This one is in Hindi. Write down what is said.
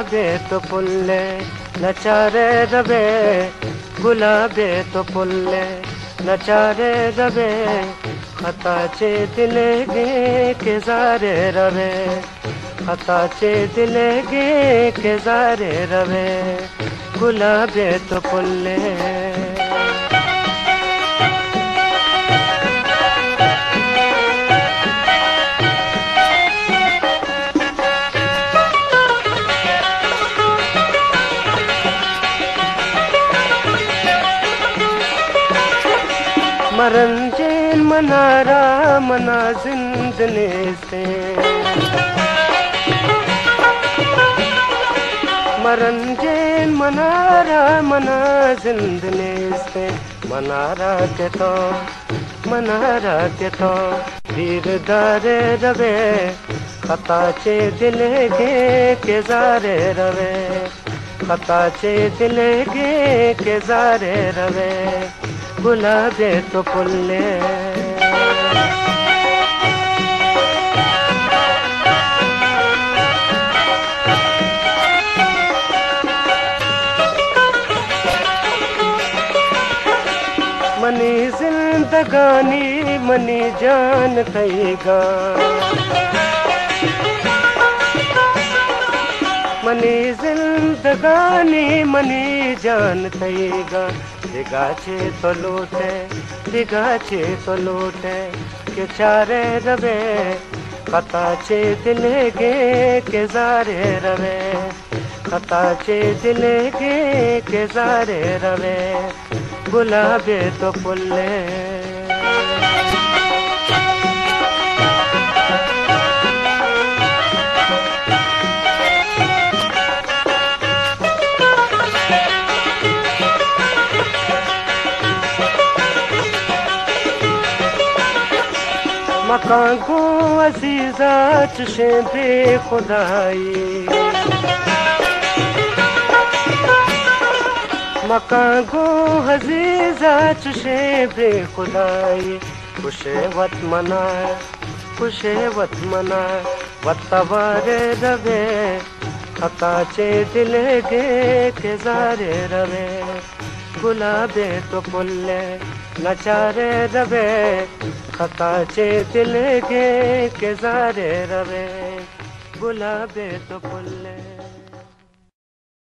गुलाबे तो पुल्ले नचारे रवे, गुलाबे तो पुल्ले नचारे रवे, खताचे दिलेगे के जारे रवे, खताचे दिलेगे के जारे रवे, गुलाबे तो पुल्ले। मरंजेन मनारा मना जिंदने से, मरंजेन मनारा मना जिंदने से, मनारा के तो धीर दारे रवे, खताचे दिलेगे के जारे रवे, खताचे दिलेगे के जारे रवे, गुलाबे तो पुल्ले। मनी जिंदगानी मनी जान थईगा, मनी जिंदगानी मनी जान थईगा, दिगाचे तो लूटे, दिगाचे तो लूटे के चारे रवे, खताचे दिलेगे के जारे रवे, खताचे दिलेगे के जारे रवे, गुलाबे तो पुल्ले। मकां गो अजीजा चुशे बेखुदाई, मकां गो अजीजा चुशे बेखुदाई, खुशे वत मनाए, खुशे वत मनाए, वतवारे रवे, खताचे दिलेगे के जारे रवे, गुलाबे तो पुल्ले नचारे रवे, खताचे दिलेगे के जारे रवे, गुलाबे तो पुल्ले।